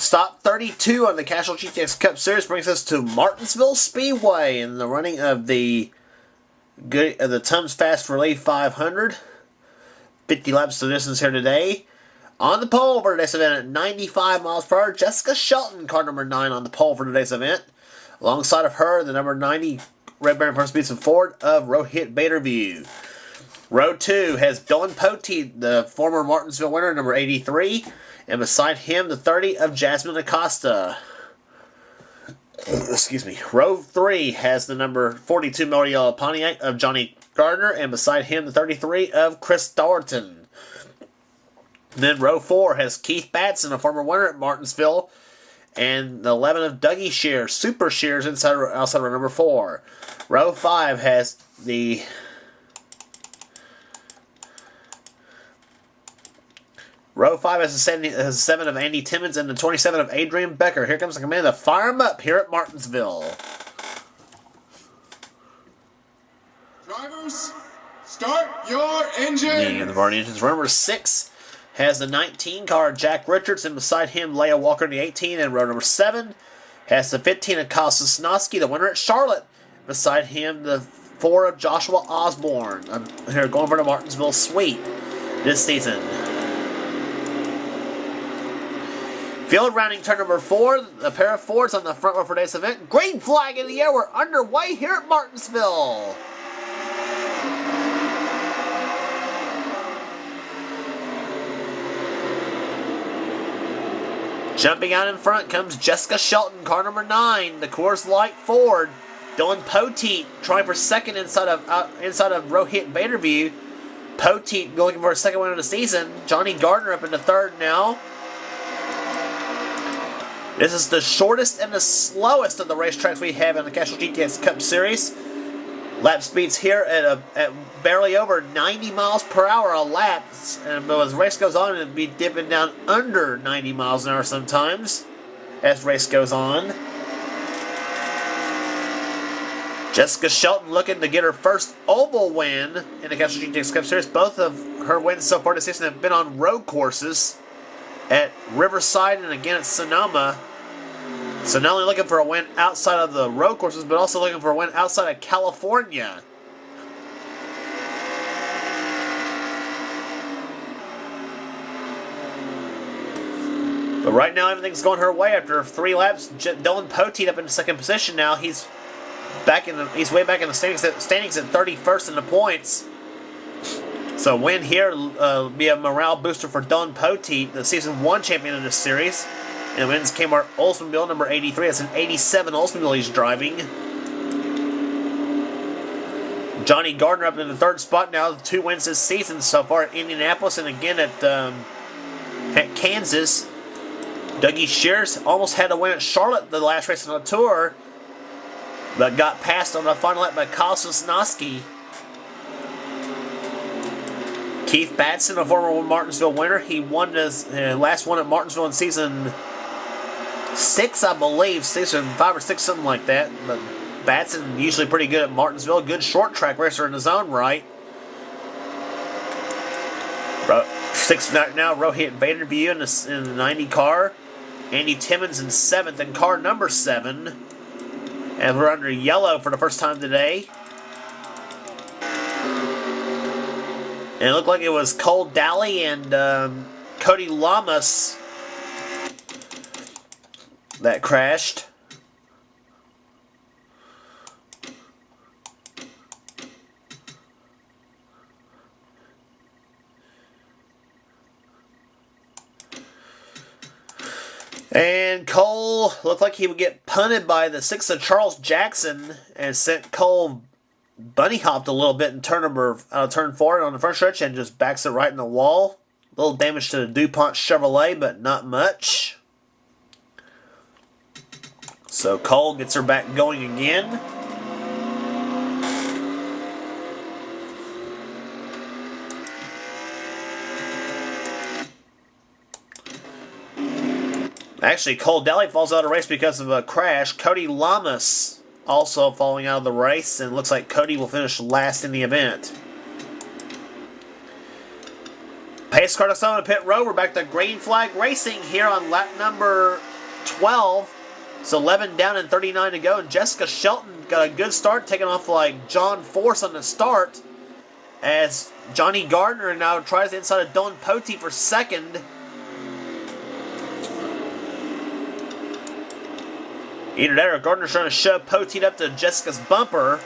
Stop 32 on the Castrol GTX Cup Series brings us to Martinsville Speedway in the running of the Tums Fast Relay 500. 50 laps to distance here today. On the pole for today's event at 95 miles per hour, Jessica Shelton, car number 9 on the pole for today's event. Alongside of her, the number 90 Red Baron First Speeds and Ford of Rohit Baderview. Row 2 has Dylan Poteet, the former Martinsville winner, number 83. And beside him, the 30 of Jasmine Acosta. Excuse me. Row 3 has the number 42 Motor Yellow Pontiac of Johnny Gardner. And beside him, the 33 of Chris Thornton. Then row 4 has Keith Batson, a former winner at Martinsville. And the 11 of Dougie Shears, Super Shears, outside row number 4. Row 5 has the... Row 5 has the 7 of Andy Timmons and the 27 of Adrian Becker. Here comes the command to fire him up here at Martinsville. Drivers, start your engine. The Barney engines. Row number 6 has the 19 car Jack Richards, and beside him Leah Walker in the 18. And row number 7 has the 15 of Kyle Sosnowski, the winner at Charlotte. Beside him, the 4 of Joshua Osborne. Here going for the Martinsville Suite this season. Field rounding turn number 4, a pair of Fords on the front row for today's event. Green flag in the air, we're underway here at Martinsville. Jumping out in front comes Jessica Shelton, car number 9, the Coors Light Ford. Dylan Poteet trying for second inside of Rohit Baderview. Poteet looking for a second win of the season. Johnny Gardner up into third now. This is the shortest and the slowest of the racetracks we have in the Castrol GTX Cup Series. Lap speeds here at barely over 90 miles per hour a lap. And as the race goes on, it'll be dipping down under 90 miles an hour sometimes as race goes on. Jessica Shelton looking to get her first oval win in the Castrol GTX Cup Series. Both of her wins so far this season have been on road courses at Riverside and again at Sonoma. So not only looking for a win outside of the road courses, but also looking for a win outside of California. But right now everything's going her way after 3 laps. Dylan Poteet up in second position now. He's way back in the standings at 31st in the points. So a win here will be a morale booster for Dylan Poteet, the Season 1 champion of this series. And wins Kmart Oldsmobile number 83. That's an 87 Oldsmobile he's driving. Johnny Gardner up in the 3rd spot now. 2 wins this season so far at Indianapolis and again at Kansas. Dougie Shears almost had a win at Charlotte the last race on the tour, but got passed on the final lap by Kyle Sosnowski. Keith Batson, a former Martinsville winner, he won his last one at Martinsville in season 6, I believe, season 5 or 6, something like that. But Batson usually pretty good at Martinsville, good short track racer in his own right. 6th now, Rohit Baderview in the 90 car. Andy Timmons in 7th in car number 7. And we're under yellow for the first time today. And it looked like it was Cole Daly and Cody Lamas that crashed. And Cole looked like he would get punted by the 6 of Charles Jackson and sent Cole bunny hopped a little bit in turn 4 on the front stretch and just backs it right in the wall. A little damage to the DuPont Chevrolet, but not much. So Cole gets her back going again. Actually, Cole Daly falls out of the race because of a crash. Cody Lamas also falling out of the race, and looks like Cody will finish last in the event. Pace car to pit road. We're back to green flag racing here on lap number 12. So 11 down and 39 to go. And Jessica Shelton got a good start, taking off like John Force on the start. As Johnny Gardner now tries the inside of Dylan Poteet for second. Either that or Gardner's trying to shove Poteet up to Jessica's bumper.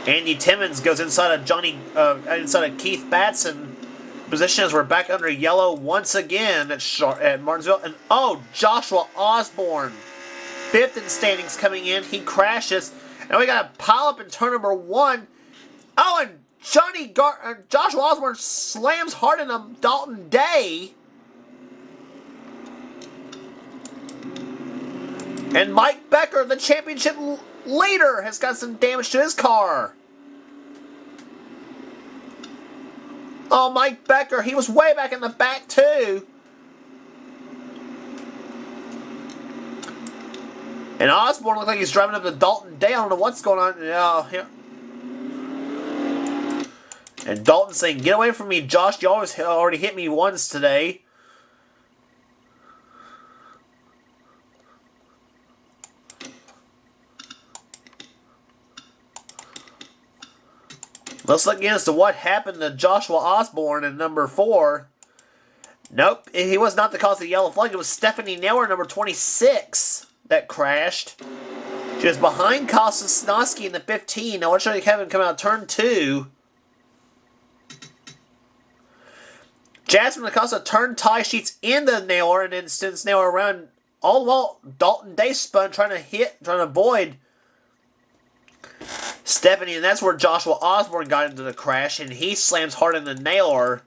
Andy Timmons goes inside of Keith Batson. Position as we're back under yellow once again at Martinsville. And oh, Joshua Osborne, 5th in standings coming in. He crashes. And we got a pile up in turn number 1. Oh, and Joshua Osborne slams hard into Dalton Day. And Mike Becker, the championship leader, has got some damage to his car. Oh, Mike Becker, he was way back in the back, too. And Osborne looked like he's driving up to Dalton Day. I don't know what's going on. Yeah. And Dalton saying, "Get away from me, Josh. You already hit me once today." Let's look into what happened to Joshua Osborne in number 4. Nope, he was not the cause of the yellow flag. It was Stephanie Naylor, number 26, that crashed. She was behind Kyle Sosnowski in the 15. Now, let's show you Kevin come out turn 2. Jasmine Acosta turned tie sheets into Naylor, and then sends Naylor around all the while. Dalton Day spun, trying to avoid Stephanie, and that's where Joshua Osborne got into the crash, and he slams hard into Naylor.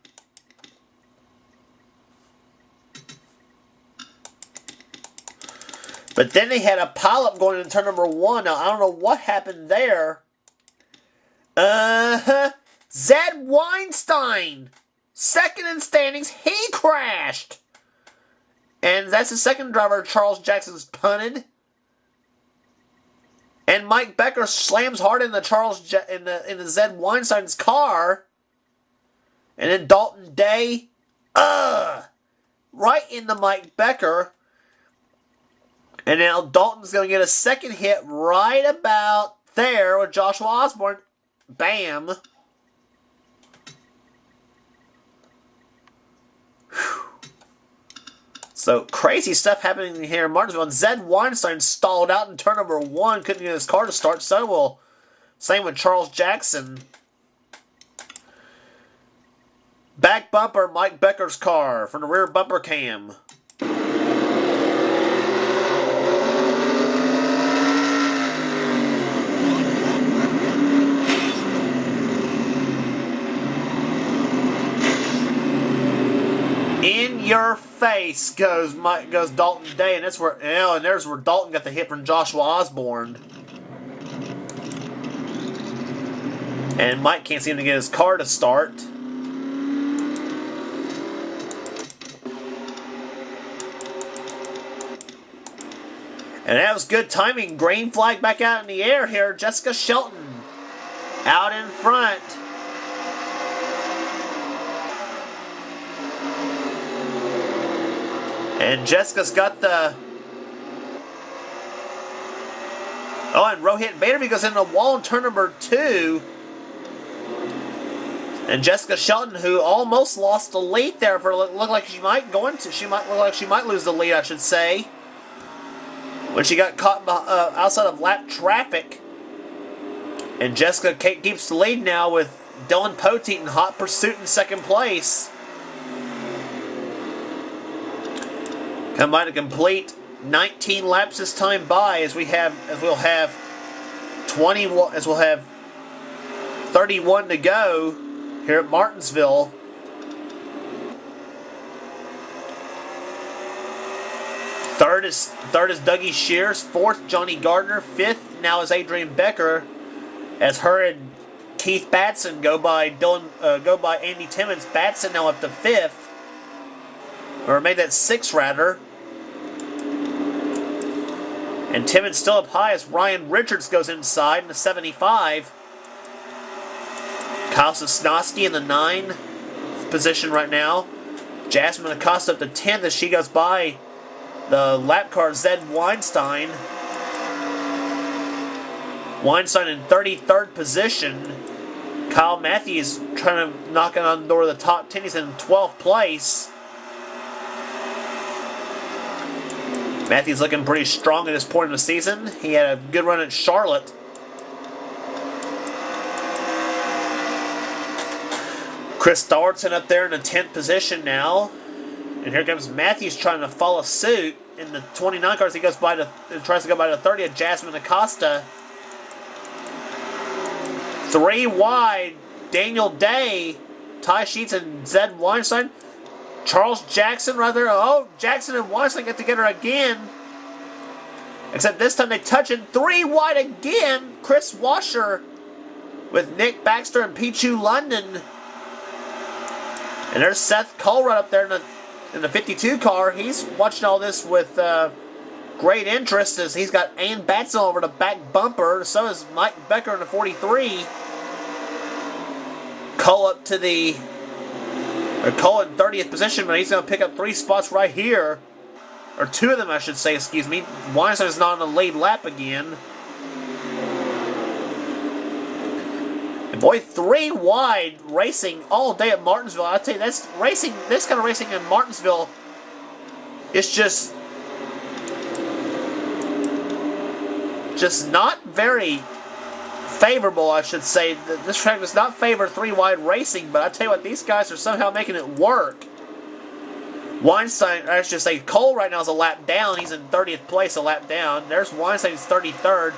But then they had a pileup going into turn number 1. Now, I don't know what happened there. Zed Weinstein, 2nd in standings, he crashed. And that's the second driver Charles Jackson's punted. And Mike Becker slams hard into the Zed Weinstein's car. And then Dalton Day, right into Mike Becker. And now Dalton's going to get a second hit right about there with Joshua Osborne. Bam. Whew. So, crazy stuff happening here in Martinsville. And Zed Weinstein stalled out in turn number 1. Couldn't get his car to start. So, well, same with Charles Jackson. Back bumper, Mike Becker's car from the rear bumper cam. In your face goes Dalton Day, and that's where there's where Dalton got the hit from Joshua Osborne. And Mike can't seem to get his car to start. And that was good timing. Green flag back out in the air here. Jessica Shelton out in front. And Jessica's got the... Oh, and Rohit Baderby goes into the wall in turn number 2. And Jessica Shelton, who almost lost the lead there, looked like she might lose the lead, I should say, when she got caught outside of lap traffic. And Jessica keeps the lead now with Dylan Poteet in hot pursuit in second place. Combined a complete 19 laps this time by, as we'll have 31 to go here at Martinsville. Third is Dougie Shears. 4th, Johnny Gardner. 5th now is Adrian Becker, as her and Keith Batson go by Andy Timmons. Batson now up to 5th. Or made that 6th, rather. And Timmons still up high as Ryan Richards goes inside in the 75. Kyle Sosnowski in the 9th position right now. Jasmine Acosta up to 10th as she goes by the lap car Zed Weinstein. Weinstein in 33rd position. Kyle Matthews trying to knock on the door of the top 10. He's in 12th place. Matthews looking pretty strong at this point in the season. He had a good run at Charlotte. Chris Thornton up there in the 10th position now. And here comes Matthews trying to follow suit in the 29 cars. He goes by the tries to go by the 30th. Jasmine Acosta. 3 wide. Daniel Day, Ty Sheets, and Zed Weinstein. Charles Jackson right there. Oh, Jackson and Weinstein get together again. Except this time they touch it 3 wide again. Chris Washer with Nick Baxter and Pichu London. And there's Seth Cole right up there in the 52 car. He's watching all this with great interest as he's got Ann Batson over the back bumper. So is Mike Becker in the 43. Cole up to the... Cole in 30th position, but he's going to pick up 3 spots right here. Or 2 of them, I should say, excuse me. Weinstein is not on the lead lap again. And boy, 3 wide racing all day at Martinsville. I tell you, that's racing. This kind of racing in Martinsville is just not very favorable, I should say. This track does not favor 3 wide racing, but I tell you what, these guys are somehow making it work. Weinstein, I should say, Cole right now is a lap down. He's in 30th place, a lap down. There's Weinstein, who's 33rd.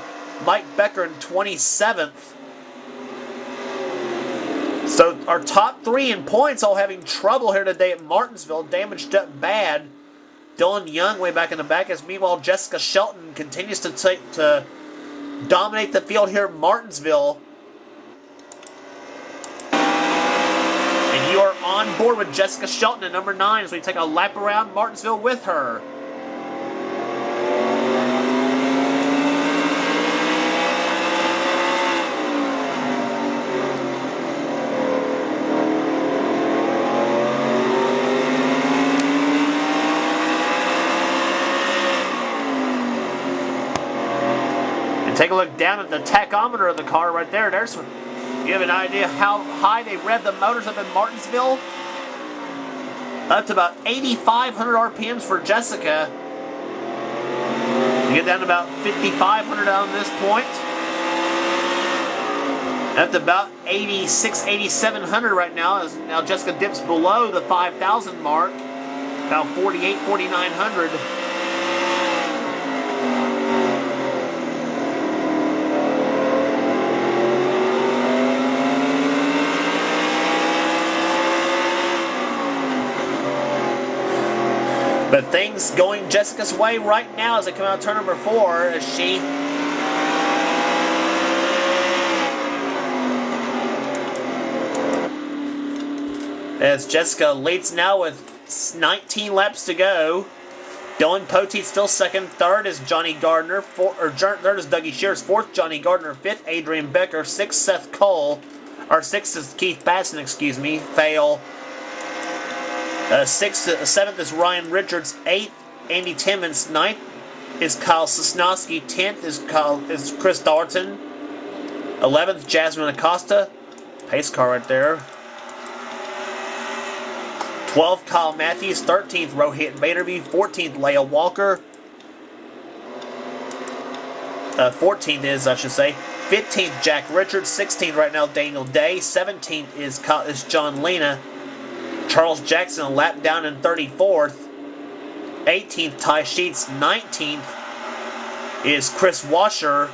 Mike Becker in 27th. So our top 3 in points all having trouble here today at Martinsville. Damaged up bad. Dylan Young way back in the back, as meanwhile Jessica Shelton continues to dominate the field here at Martinsville. And you are on board with Jessica Shelton at number 9 as we take a lap around Martinsville with her. Take a look down at the tachometer of the car right there. You have an idea how high they rev the motors up in Martinsville. Up to about 8,500 RPMs for Jessica. You get down to about 5,500 on this point. Up to about 8,600, 8,700 right now. As now Jessica dips below the 5,000 mark. About 48, 4,900. But things going Jessica's way right now as they come out of turn number 4 as Jessica leads now with 19 laps to go. Dylan Poteet's still second. Third is Johnny Gardner. Third is Dougie Shears. Fourth, Johnny Gardner. Fifth, Adrian Becker. Sixth, Seth Cole. Or sixth is Keith Batson, excuse me. Fail. Seventh is Ryan Richards. Eighth, Andy Timmons. Ninth is Kyle Sosnowski. 10th is Chris Thornton. 11th, Jasmine Acosta. Pace car right there. 12th, Kyle Matthews. 13th, Rohit Baderby. 14th, Leah Walker. 14th is, I should say. 15th, Jack Richards. 16th right now, Daniel Day. 17th is John Lena. Charles Jackson a lap down in 34th. 18th, Ty Sheets. 19th is Chris Washer.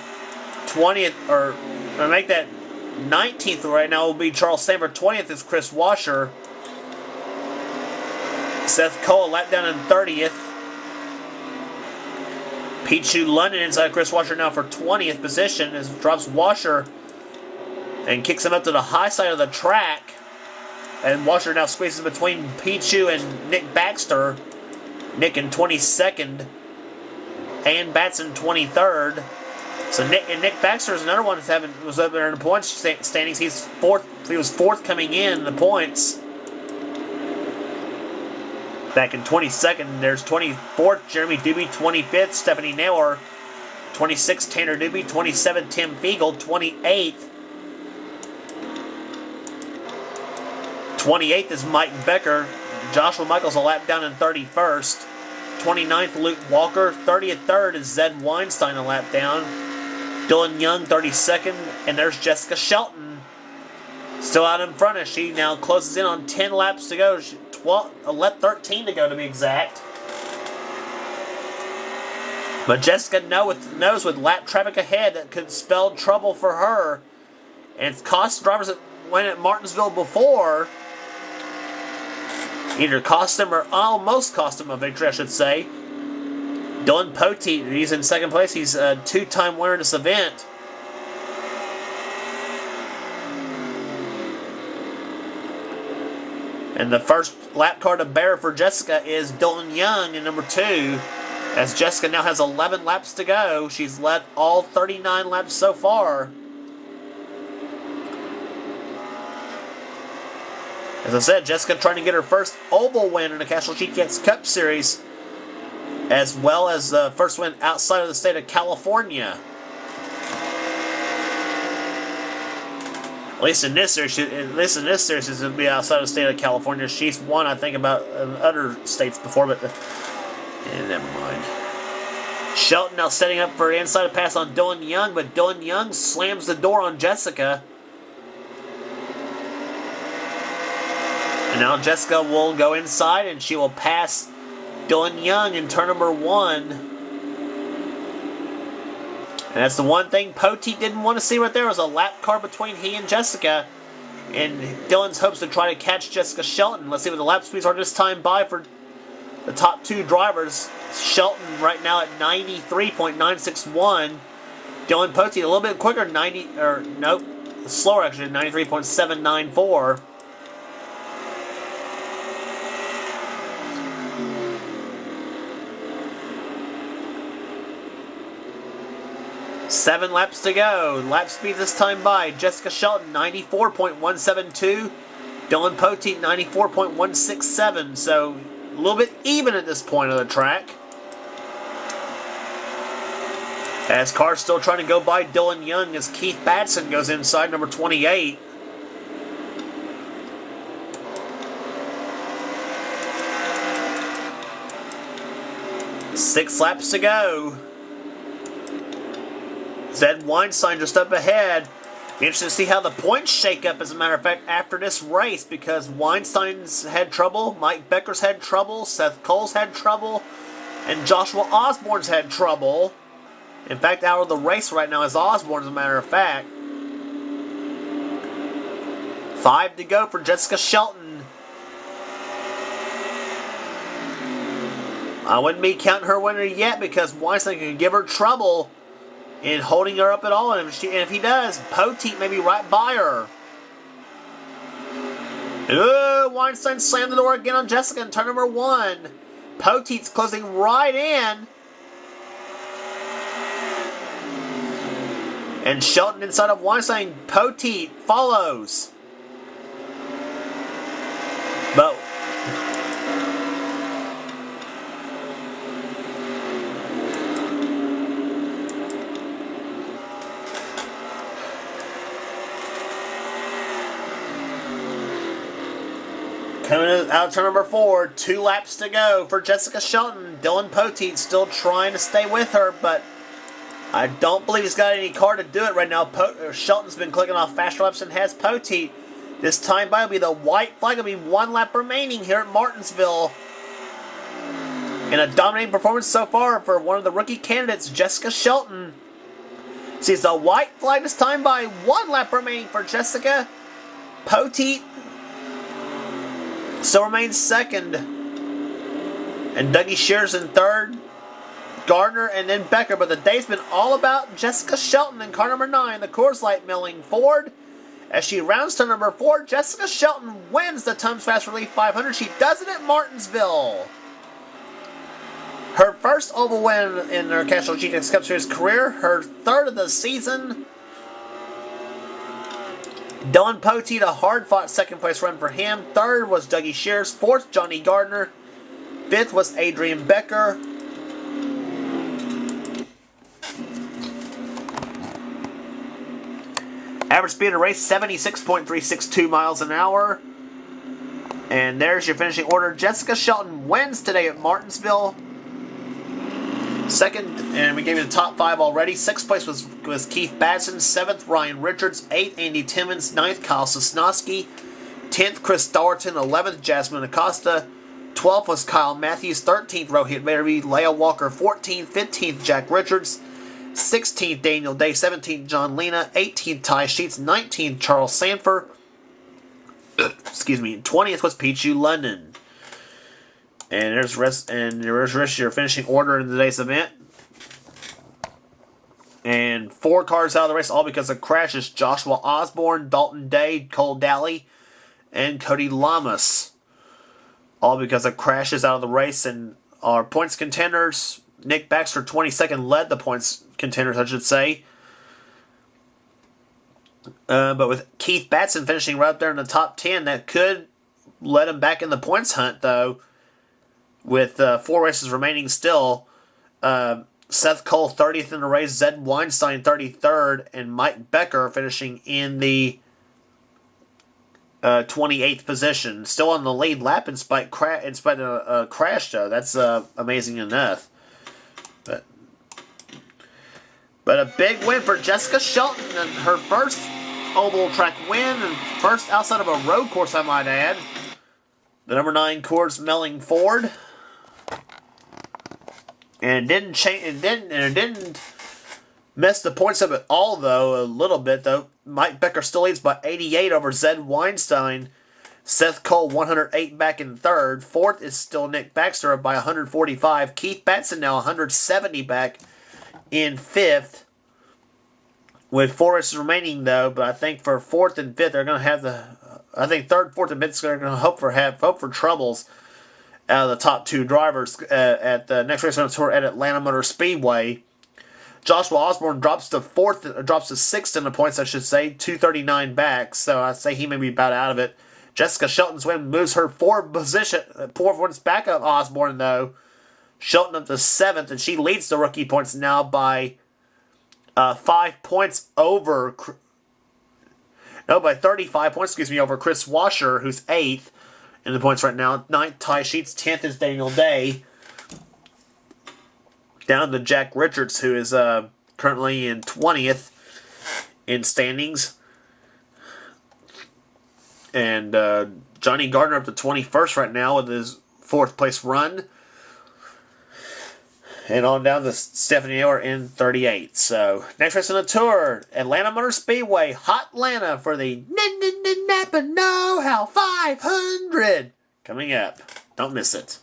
20th, or make that 19th right now will be Charles Samber. 20th is Chris Washer. Seth Cole a lap down in 30th. Pichu London inside Chris Washer now for 20th position as drops Washer and kicks him up to the high side of the track. And Washer now squeezes between Pichu and Nick Baxter. Nick in 22nd. And Batson 23rd. So Nick Baxter is another one that was up there in the points standings. He was fourth coming in the points. Back in 22nd, there's 24th, Jeremy Doobie, 25th, Stephanie Naylor, 26th, Tanner Doobie, 27th, Tim Fiegel, 28th. 28th is Mike Becker. Joshua Michaels a lap down in 31st. 29th, Luke Walker. 33rd is Zed Weinstein a lap down. Dylan Young, 32nd. And there's Jessica Shelton still out in front as she now closes in on 10 laps to go. 13 to go to be exact. But Jessica knows with lap traffic ahead that could spell trouble for her. And it's cost drivers that went at Martinsville before. Either cost him or almost cost him a victory, I should say. Dylan Poteet, he's in second place. He's a two-time winner in this event. And the first lap car to bear for Jessica is Dylan Young in number 2. As Jessica now has 11 laps to go. She's led all 39 laps so far. As I said, Jessica trying to get her first oval win in the Castrol GTX Cup Series, as well as the first win outside of the state of California. At least in this series, she's going to be outside of the state of California. She's won, I think, about other states before, but never mind. Shelton now setting up for an inside pass on Dylan Young, but Dylan Young slams the door on Jessica. And now Jessica will go inside and she will pass Dylan Young in turn number 1. And that's the one thing Poteet didn't want to see right there, was a lap car between he and Jessica. And Dylan's hopes to try to catch Jessica Shelton. Let's see what the lap speeds are this time by for the top 2 drivers. Shelton right now at 93.961. Dylan Poteet a little bit quicker, slower actually, 93.794. 7 laps to go. Lap speed this time by Jessica Shelton, 94.172. Dylan Poteet, 94.167. So, a little bit even at this point of the track. As cars still trying to go by Dylan Young as Keith Batson goes inside, number 28. Six laps to go. Zed Weinstein just up ahead. Be interested to see how the points shake up, as a matter of fact, after this race, because Weinstein's had trouble, Mike Becker's had trouble, Seth Cole's had trouble, and Joshua Osborne's had trouble. In fact, out of the race right now is Osborne, as a matter of fact. 5 to go for Jessica Shelton. I wouldn't be counting her winner yet, because Weinstein can give her trouble in holding her up at all, and if he does, Poteet may be right by her. Weinstein slammed the door again on Jessica in turn number 1. Poteet's closing right in. And Shelton inside of Weinstein. Poteet follows. But coming out of turn number 4, 2 laps to go for Jessica Shelton. Dylan Poteet still trying to stay with her, but I don't believe he's got any car to do it right now. Shelton's been clicking off faster laps and has Poteet. This time by will be the white flag. Will be 1 lap remaining here at Martinsville. And a dominating performance so far for one of the rookie candidates, Jessica Shelton. Sees the white flag this time by 1 lap remaining for Jessica. Poteet still remains second. And Dougie Shears in third. Gardner and then Becker. But the day's been all about Jessica Shelton in car number 9, the Coors Light Milling Ford. As she rounds to number 4, Jessica Shelton wins the Tums Fast Relief 500. She does it at Martinsville. Her first oval win in her Castrol GTX Cup Series career. Her 3rd of the season. Dylan Poteet, a hard-fought second-place run for him. 3rd was Dougie Shears. 4th, Johnny Gardner. 5th was Adrian Becker. Average speed of the race, 76.362 miles an hour. And there's your finishing order. Jessica Shelton wins today at Martinsville. 2nd, and we gave you the top 5 already. 6th place was Keith Batson. 7th, Ryan Richards. 8th, Andy Timmons. 9th, Kyle Sosnowski. 10th, Chris Dallerton. 11th, Jasmine Acosta. 12th was Kyle Matthews. 13th, Rohit Verby. Leah Walker. 14th. 15th, Jack Richards. 16th, Daniel Day. 17th, John Lena. 18th, Ty Sheets. 19th, Charles Sanford. Excuse me. 20th was Pichu London. And there's your finishing order in today's event. And 4 cars out of the race, all because of crashes. Joshua Osborne, Dalton Day, Cole Daly, and Cody Lamas. All because of crashes out of the race. And our points contenders, Nick Baxter, 22nd, led the points contenders, I should say. But with Keith Batson finishing right up there in the top 10, that could let him back in the points hunt, though. With 4 races remaining still, Seth Cole 30th in the race, Zed Weinstein 33rd, and Mike Becker finishing in the 28th position. Still on the lead lap in spite of a crash, though. That's amazing enough. But a big win for Jessica Shelton, and her first oval track win, and first outside of a road course, I might add. The number 9 Coors Melling Ford. And it didn't mess the points up at all, though, a little bit, though. Mike Becker still leads by 88 over Zed Weinstein. Seth Cole, 108 back in 3rd. 4th is still Nick Baxter by 145. Keith Batson now 170 back in 5th. With 4 races remaining, though, but I think for 4th and 5th, they're going to have I think 3rd, 4th, and 5th are going to hope for troubles out of the top 2 drivers at the next race on the tour at Atlanta Motor Speedway. Joshua Osborne drops to 6th in the points, I should say, 239 back, so I'd say he may be about out of it. Jessica Shelton's win moves her 4 points back up Osborne, though. Shelton up to 7th, and she leads the rookie points now by 5 points over... No, by 35 points, over Chris Washer, who's 8th in the points right now. 9th, Ty Sheets. 10th is Daniel Day. Down to Jack Richards, who is currently in 20th in standings. And Johnny Gardner up to 21st right now with his 4th place run. And on down to Stephanie Orr in 38th. So, next race on the tour, Atlanta Motor Speedway, Hot Atlanta for the Napa Know How 500. Coming up. Don't miss it.